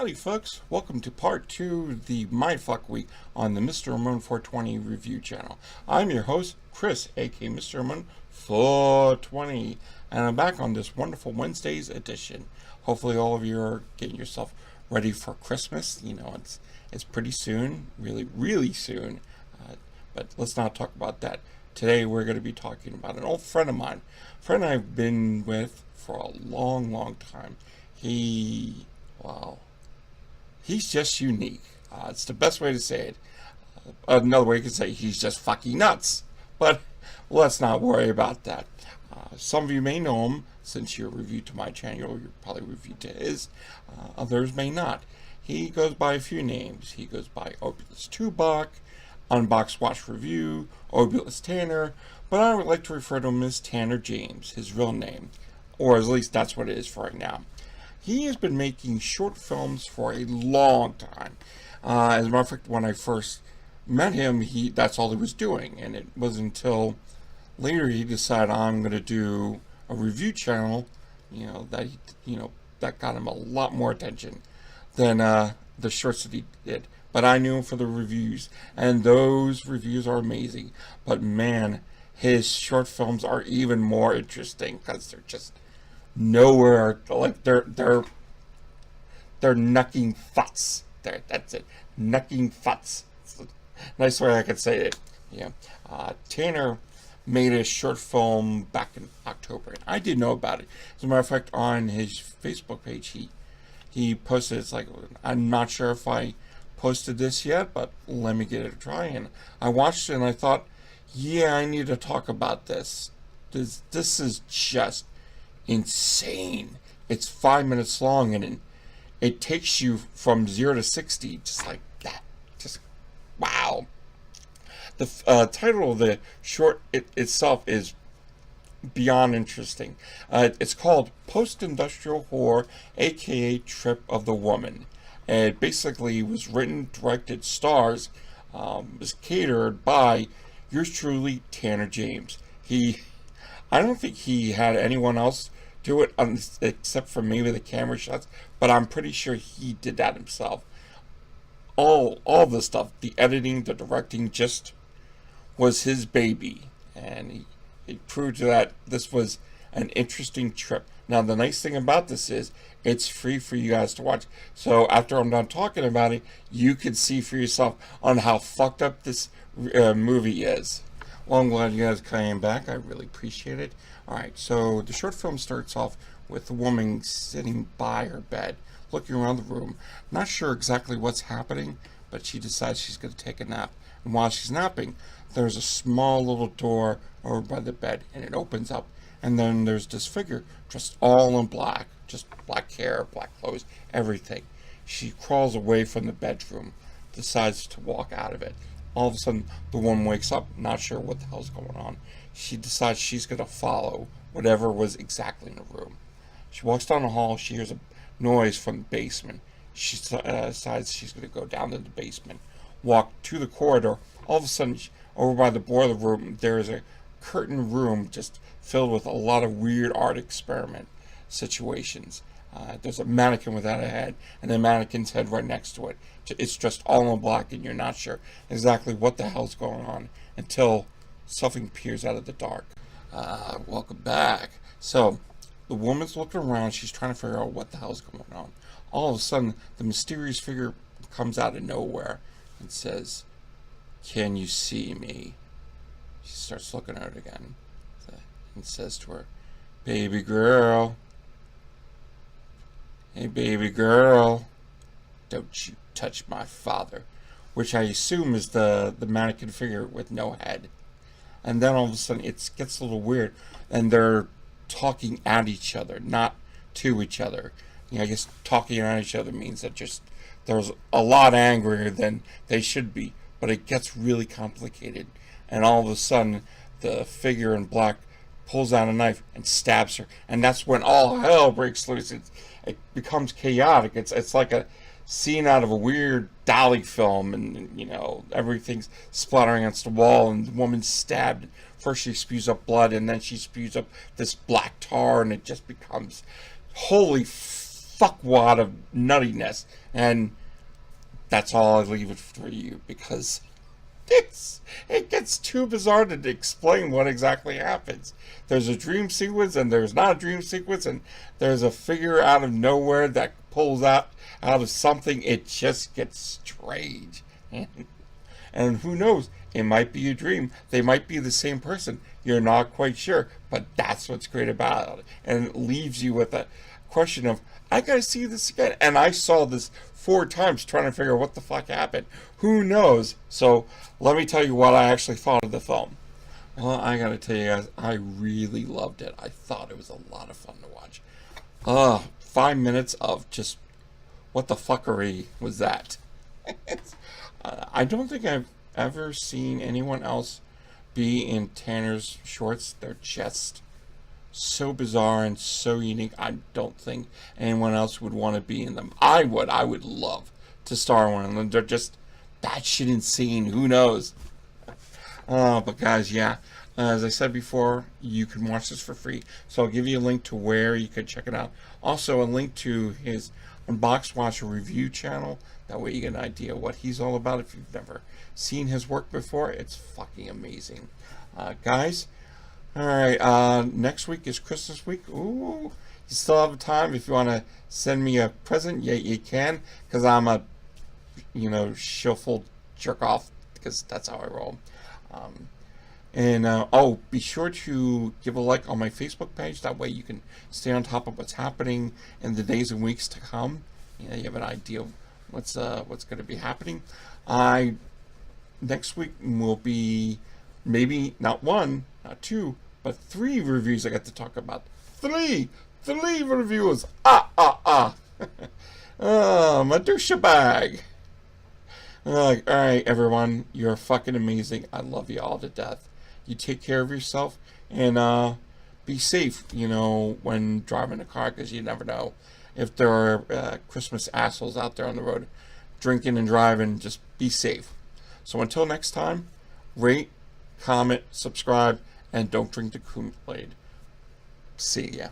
Howdy folks, welcome to part 2 of the Mindfuck Week on the Mr. Ramon 420 review channel. I'm your host, Chris, aka Mr. Ramon 420, and I'm back on this wonderful Wednesday's edition. Hopefully all of you are getting yourself ready for Christmas. You know, it's pretty soon, really soon, but let's not talk about that. Today we're going to be talking about an old friend of mine, a friend I've been with for a long time. He's just unique. It's the best way to say it. Another way you could say he's just fucking nuts. But let's not worry about that. Some of you may know him since you're reviewed to my channel. You're probably reviewed to his. Others may not. He goes by a few names. He goes by Obulus Tubok, Unboxed Watch Review, Obulus Tanner, but I would like to refer to him as Tanner James, his real name. Or at least that's what it is for right now. He has been making short films for a long time. As a matter of fact, when I first met him, that's all he was doing. And it wasn't until later he decided I'm going to do a review channel, that got him a lot more attention than the shorts that he did. But I knew him for the reviews, and those reviews are amazing. But man, his short films are even more interesting because they're just nowhere, like they're knucking futs. There, that's it, knucking futs. It's a nice way I could say it. Yeah, Tanner made a short film back in October, and I didn't know about it. As a matter of fact, on his Facebook page, he posted, it's like, I'm not sure if I posted this yet, but let me give it a try. And I watched it and I thought, yeah, I need to talk about this. This is just insane. It's 5 minutes long, and it takes you from 0 to 60 just like that. Just wow. The title of the short itself is beyond interesting. It's called Post-Industrial Horror, aka Trip of the Woman. It basically was written, directed, stars, was catered by yours truly, Tanner James. I don't think he had anyone else do it except for maybe the camera shots, but I'm pretty sure he did that himself. All the stuff, the editing, the directing, just was his baby, and he proved that this was an interesting trip. Now the nice thing about this is it's free for you guys to watch, so after I'm done talking about it, you can see for yourself on how fucked up this movie is. Well, I'm glad you guys came back. I really appreciate it. Alright, so the short film starts off with a woman sitting by her bed, looking around the room, not sure exactly what's happening, but she decides she's going to take a nap. And while she's napping, there's a small little door over by the bed, and it opens up, and then there's this figure dressed all in black, just black hair, black clothes, everything. She crawls away from the bedroom, decides to walk out of it. All of a sudden, the woman wakes up, not sure what the hell's going on. She decides she's going to follow whatever was exactly in the room. She walks down the hall. She hears a noise from the basement. She decides she's going to go down to the basement, walk to the corridor. All of a sudden, over by the boiler room, there is a curtained room just filled with a lot of weird art experiment situations. There's a mannequin without a head, and the mannequin's head right next to it. It's just all in black, and you're not sure exactly what the hell's going on until something appears out of the dark. Welcome back. So, the woman's looking around. She's trying to figure out what the hell's going on. All of a sudden, the mysterious figure comes out of nowhere and says, "Can you see me?" She starts looking at it again and says to her, "Baby girl. Hey, baby girl, don't you touch my father," which I assume is the mannequin figure with no head. And then all of a sudden it gets a little weird, and they're talking at each other, not to each other. I guess talking at each other means that there's a lot angrier than they should be, but it gets really complicated. And all of a sudden the figure in black pulls out a knife and stabs her, and that's when all hell breaks loose. It becomes chaotic. It's like a scene out of a weird dolly film, and everything's splattering against the wall, and the woman's stabbed. First she spews up blood, and then she spews up this black tar, and it just becomes holy fuckwad of nuttiness. And that's all I leave it for you, because it gets too bizarre to explain what exactly happens. There's a dream sequence, and there's not a dream sequence, and there's a figure out of nowhere that pulls out of something. It just gets strange. And who knows? It might be a dream. They might be the same person. You're not quite sure. But that's what's great about it. And it leaves you with a question of, I gotta see this again. And I saw this 4 times trying to figure out what the fuck happened. Who knows? So let me tell you what I actually thought of the film. Well, I gotta tell you guys, I really loved it. I thought it was a lot of fun to watch. 5 minutes of just, what the fuckery was that? I don't think I've ever seen anyone else be in Tanner's shorts. They're just so bizarre and so unique. I don't think anyone else would want to be in them. I would love to star in one of them. They're just batshit insane. Who knows? But guys, yeah. As I said before, you can watch this for free. So I'll give you a link to where you can check it out. Also, a link to his Unboxed Watch Review channel. That way you get an idea what he's all about. If you've never seen his work before, it's fucking amazing. Guys, alright, next week is Christmas week. Ooh, you still have time if you want to send me a present. Yeah, you can, because I'm a, shillful jerk off, because that's how I roll. Be sure to give a like on my Facebook page. That way you can stay on top of what's happening in the days and weeks to come. You have an idea of what's going to be happening. Next week will be maybe not 1, not 2, but 3 reviews I got to talk about. 3 reviews. My douchebag. Alright, everyone, you're fucking amazing. I love you all to death. You take care of yourself, and be safe, when driving a car, because you never know if there are Christmas assholes out there on the road drinking and driving. Just be safe. So until next time, rate, comment, subscribe, and don't drink the Kool-Aid. See ya.